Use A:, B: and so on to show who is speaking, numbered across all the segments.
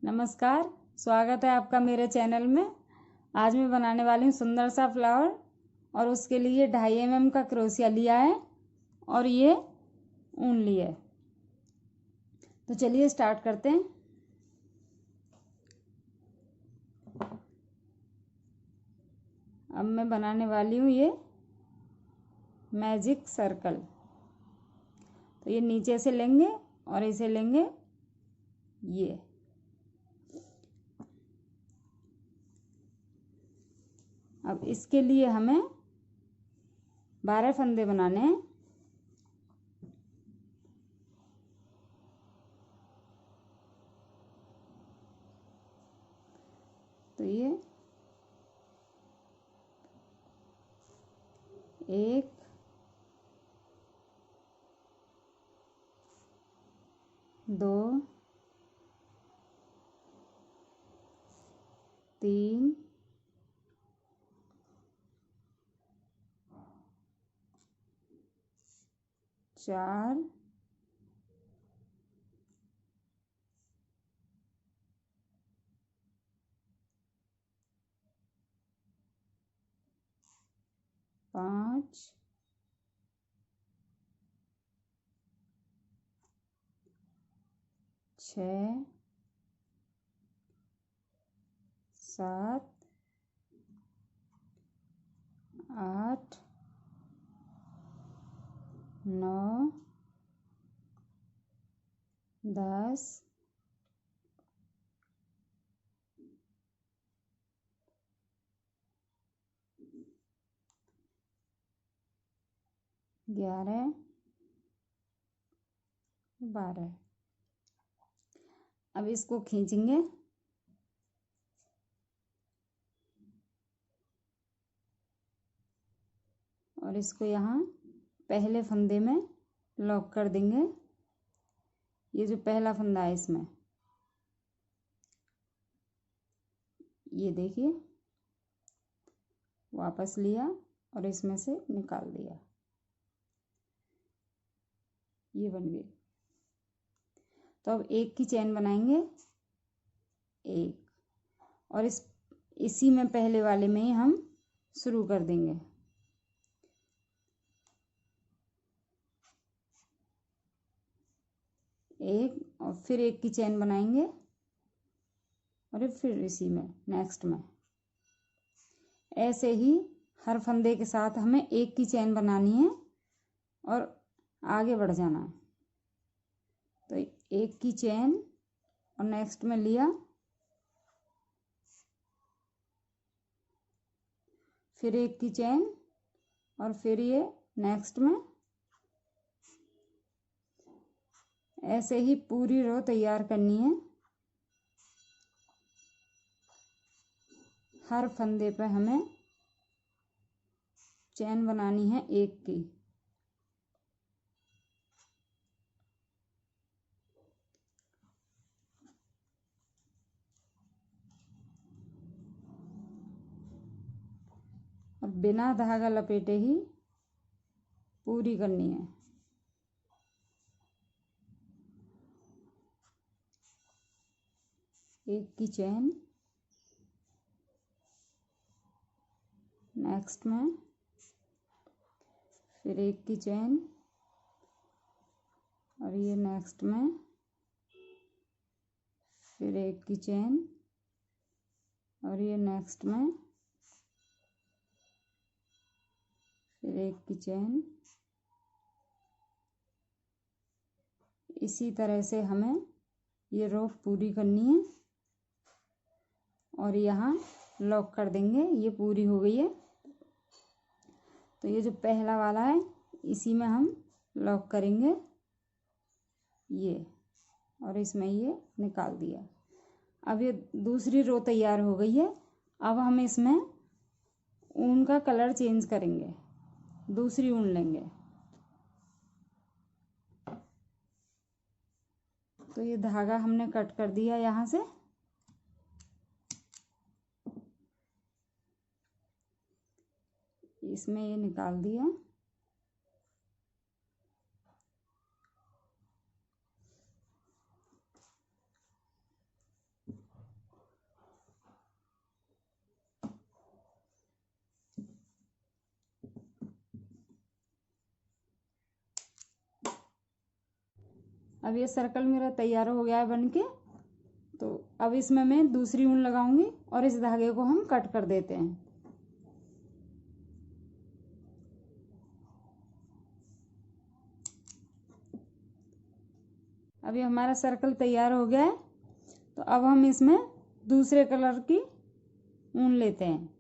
A: नमस्कार, स्वागत है आपका मेरे चैनल में। आज मैं बनाने वाली हूँ सुंदर सा फ्लावर और उसके लिए 2.5 mm का क्रोशिया लिया है और ये ऊन लिया है। तो चलिए स्टार्ट करते हैं। अब मैं बनाने वाली हूँ ये मैजिक सर्कल। तो ये नीचे से लेंगे और इसे लेंगे ये। अब इसके लिए हमें 12 फंदे बनाने हैं। तो ये 1 2 3 4 5 6 7 8 9 10 11 12। अब इसको खींचेंगे और इसको यहाँ पहले फंदे में लॉक कर देंगे। ये जो पहला फंदा है इसमें, ये देखिए, वापस लिया और इसमें से निकाल दिया। ये बन गई। तो अब एक की चेन बनाएंगे, एक, और इसी में पहले वाले में ही हम शुरू कर देंगे। एक और फिर एक की चेन बनाएंगे और फिर इसी में नेक्स्ट में। ऐसे ही हर फंदे के साथ हमें एक की चेन बनानी है और आगे बढ़ जाना है। तो एक की चेन और नेक्स्ट में लिया, फिर एक की चेन और फिर ये नेक्स्ट में। ऐसे ही पूरी रो तैयार करनी है। हर फंदे पे हमें चेन बनानी है एक की। और बिना धागा लपेटे ही पूरी करनी है। एक की चेन, नेक्स्ट में फिर एक की चेन और ये नेक्स्ट में फिर एक की चेन और ये नेक्स्ट में फिर एक की चेन। इसी तरह से हमें ये रो पूरी करनी है और यहाँ लॉक कर देंगे। ये पूरी हो गई है। तो ये जो पहला वाला है इसी में हम लॉक करेंगे ये, और इसमें ये निकाल दिया। अब ये दूसरी रो तैयार हो गई है। अब हम इसमें ऊन का कलर चेंज करेंगे, दूसरी ऊन लेंगे। तो ये धागा हमने कट कर दिया यहाँ से। इसमें ये निकाल दिया। अब ये सर्कल मेरा तैयार हो गया है बन के। तो अब इसमें मैं दूसरी ऊन लगाऊंगी और इस धागे को हम कट कर देते हैं। अभी हमारा सर्कल तैयार हो गया है। तो अब हम इसमें दूसरे कलर की ऊन लेते हैं।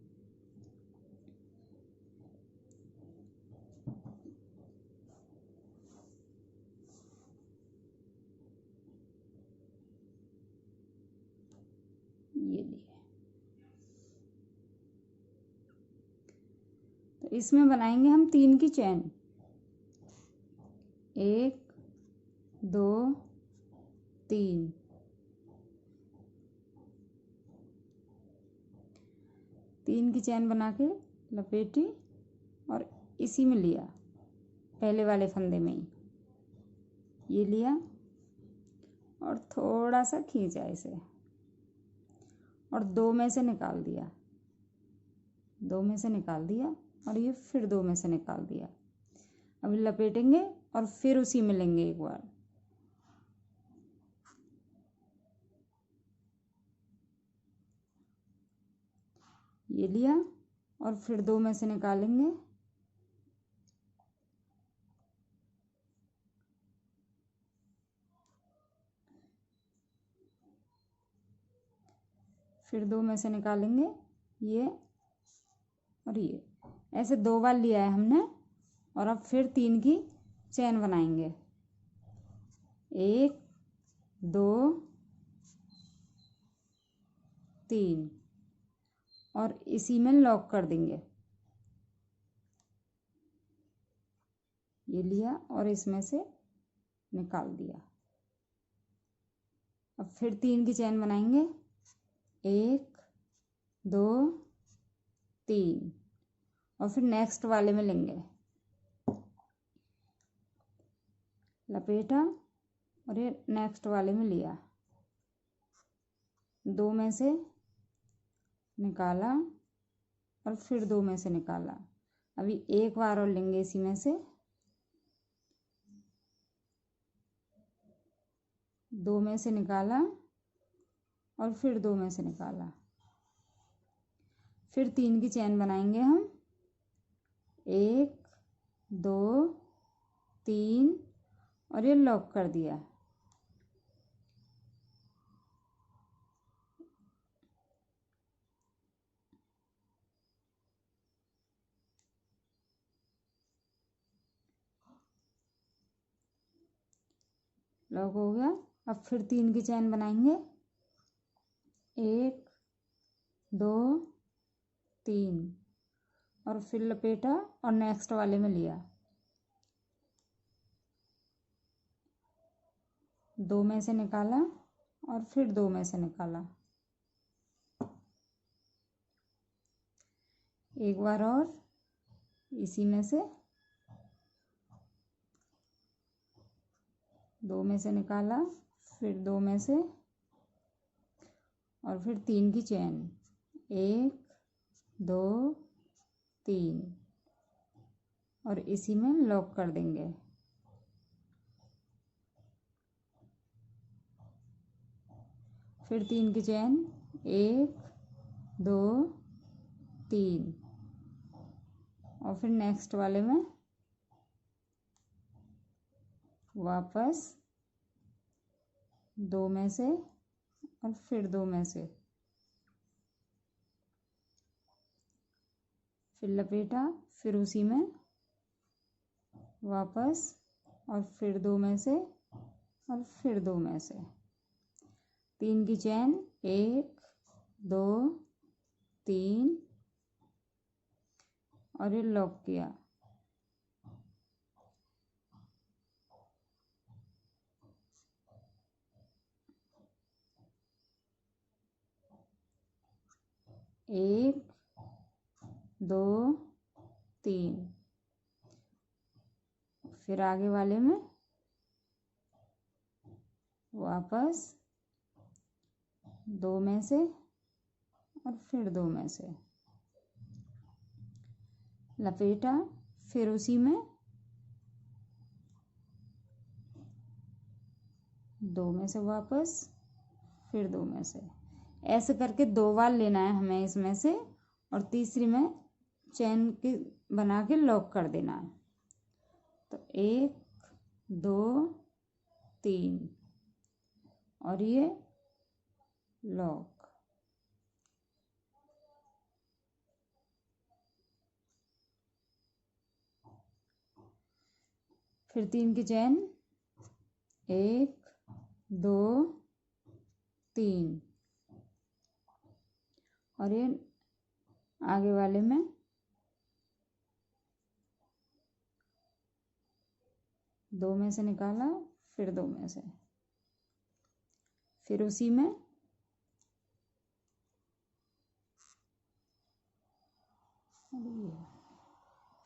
A: ये लिए, तो इसमें बनाएंगे हम 3 की चैन। 1 2 3। 3 की चैन बना के लपेटी और इसी में लिया, पहले वाले फंदे में ही ये लिया और थोड़ा सा खींचा इसे और 2 में से निकाल दिया, 2 में से निकाल दिया और ये फिर 2 में से निकाल दिया। अभी लपेटेंगे और फिर उसी में लेंगे एक बार। ये लिया और फिर 2 में से निकालेंगे, फिर 2 में से निकालेंगे ये और ये, ऐसे 2 बार लिया है हमने। और अब फिर 3 की चैन बनाएंगे। 1 2 3 और इसी में लॉक कर देंगे। ये लिया और इसमें से निकाल दिया। अब फिर 3 की चैन बनाएंगे। 1 2 3 और फिर नेक्स्ट वाले में लेंगे, लपेटा और ये नेक्स्ट वाले में लिया, 2 में से निकाला और फिर 2 में से निकाला। अभी एक बार और लेंगे इसी में से, 2 में से निकाला और फिर 2 में से निकाला। फिर 3 की चैन बनाएंगे हम। 1 2 3 और ये लॉक कर दिया। लॉक हो गया। अब फिर 3 की चैन बनाएंगे। 1 2 3 और फिर लपेटा और नेक्स्ट वाले में लिया, 2 में से निकाला और फिर 2 में से निकाला। एक बार और इसी में से 2 में से निकाला, फिर 2 में से और फिर 3 की चैन। 1 2 3 और इसी में लॉक कर देंगे। फिर 3 की चैन। 1 2 3 और फिर नेक्स्ट वाले में वापस 2 में से और फिर 2 में से, फिर लपेटा, फिर उसी में वापस और फिर 2 में से और फिर 2 में से। 3 की चैन। 1 2 3 और ये लॉक किया। एक 2 3 फिर आगे वाले में वापस 2 में से और फिर 2 में से, लपेटा, फिर उसी में दो में से वापस, फिर दो में से, ऐसे करके 2 बार लेना है हमें इसमें से, और तीसरी में चेन की बना के लॉक कर देना है। तो 1 2 3 और ये लॉक। फिर 3 की चेन, 1 2 3 और ये आगे वाले में दो में से निकाला, फिर दो में से, फिर उसी में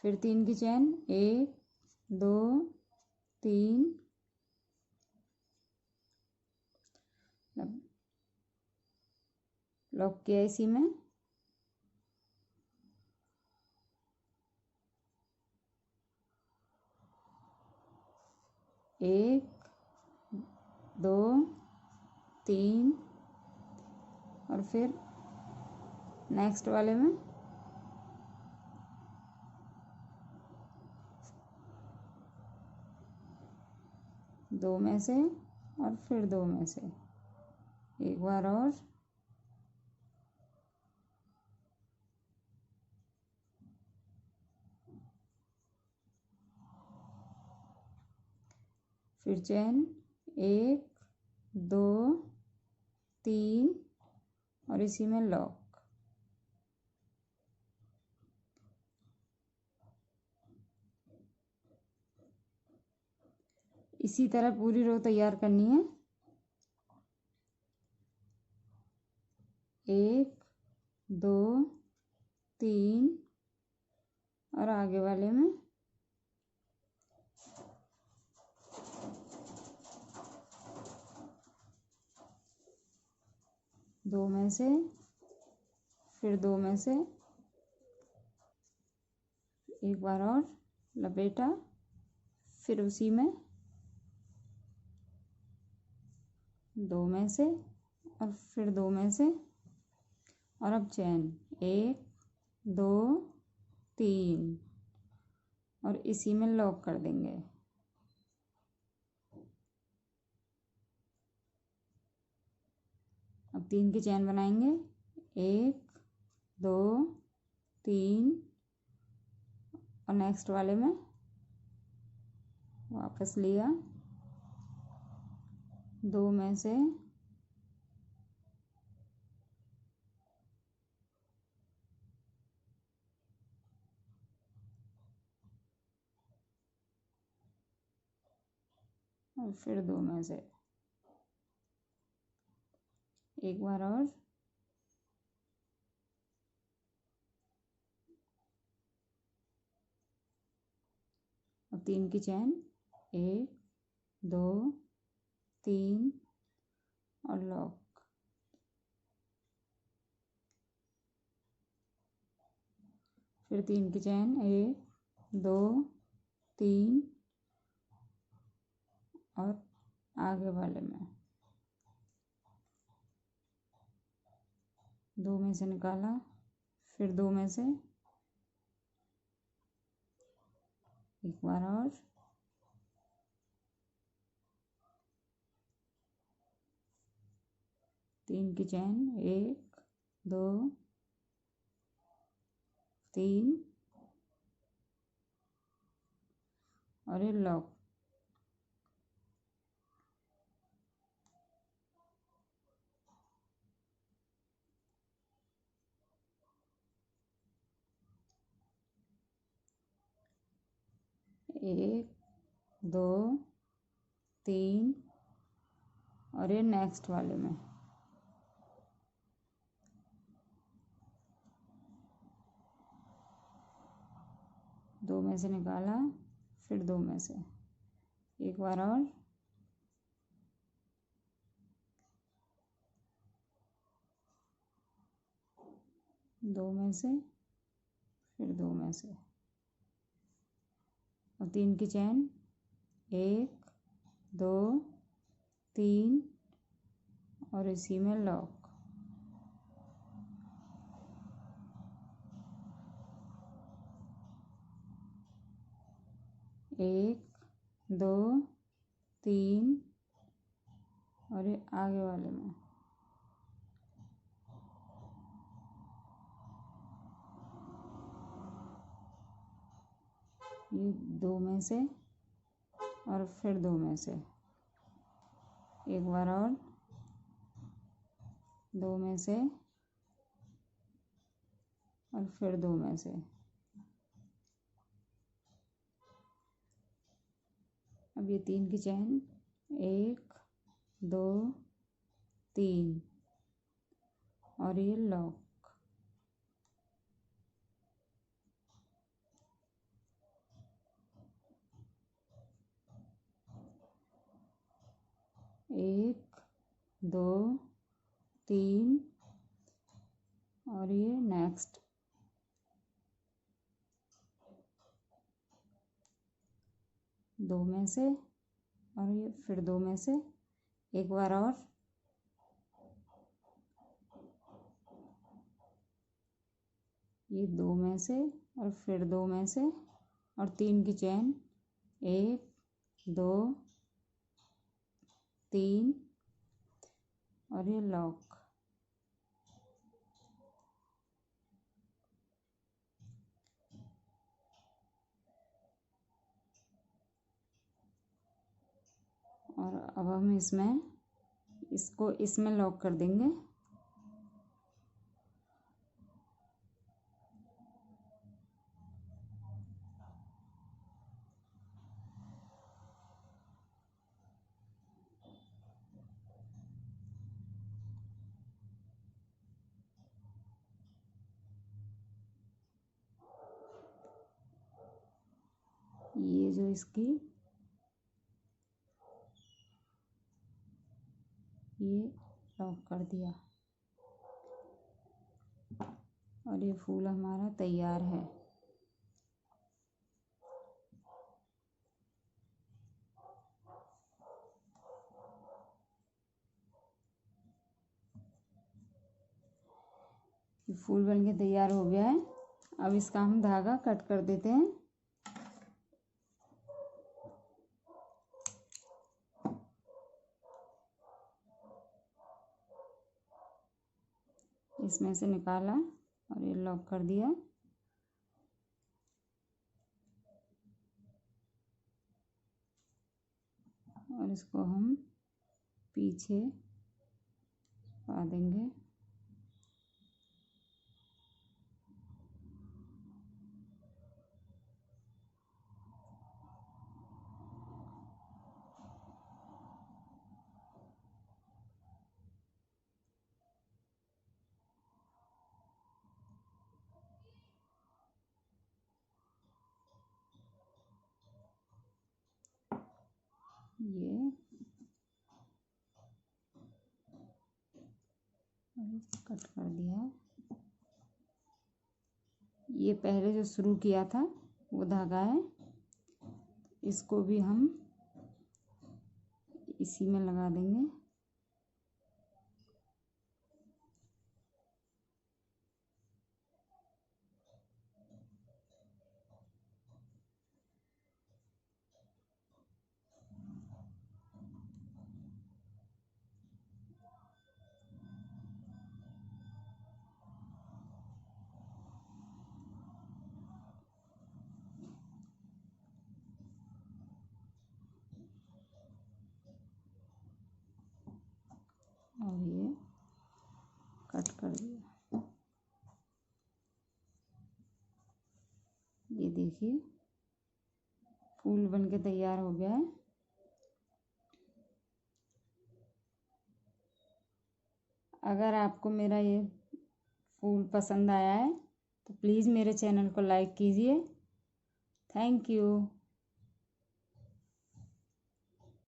A: फिर 3 की चेन, 1 2 3 लॉक किया इसी में, एक 2 3 और फिर नेक्स्ट वाले में दो में से और फिर दो में से, एक बार और, फिर चेन, 1 2 3 और इसी में लॉक। इसी तरह पूरी रो तैयार करनी है। 1 2 3 और आगे वाले में दो में से, फिर दो में से, एक बार और लपेटा, फिर उसी में दो में से और फिर दो में से, और अब चेन, 1 2 3 और इसी में लॉक कर देंगे। अब 3 की चेन बनाएंगे, 1 2 3 और नेक्स्ट वाले में वापस लिया, दो में से, और फिर दो में से, एक बार और, और 3 की चेन, 1 2 3 और लॉक। फिर 3 की चेन, 1 2 3 और आगे वाले में दो में से निकाला, फिर दो में से, एक बार और, तीन की चेन, 1 2 3 और ये लॉक। एक दो तीन और ये नेक्स्ट वाले में दो में से निकाला, फिर दो में से, एक बार और, दो में से, फिर दो में से, और तीन की चेन, 1 2 3 और इसी में लॉक। एक, दो, तीन और ये आगे वाले में। ये 2 में से और फिर 2 में से, एक बार और 2 में से और फिर 2 में से। अब ये 3 की चैन, 1, 2, 3 और ये लॉक। एक, दो, तीन और ये नेक्स्ट। दो में से और ये फिर 2 में से, एक बार और, ये 2 में से और फिर 2 में से और 3 की चैन, 1, 2, 3 और ये लॉक। और अब हम इसको इसमें लॉक कर देंगे। ये जो इसकी ये लॉक कर दिया और ये फूल हमारा तैयार है। ये फूल बनके तैयार हो गया है। अब इसका हम धागा कट कर देते हैं। इसमें से निकाला और ये लॉक कर दिया। और इसको हम पीछे पा देंगे। ये कट कर दिया। ये पहले जो शुरू किया था वो धागा है, इसको भी हम इसी में लगा देंगे। और ये कट कर दिया। ये देखिए फूल बनके तैयार हो गया है। अगर आपको मेरा ये फूल पसंद आया है तो प्लीज़ मेरे चैनल को लाइक कीजिए। Thank you.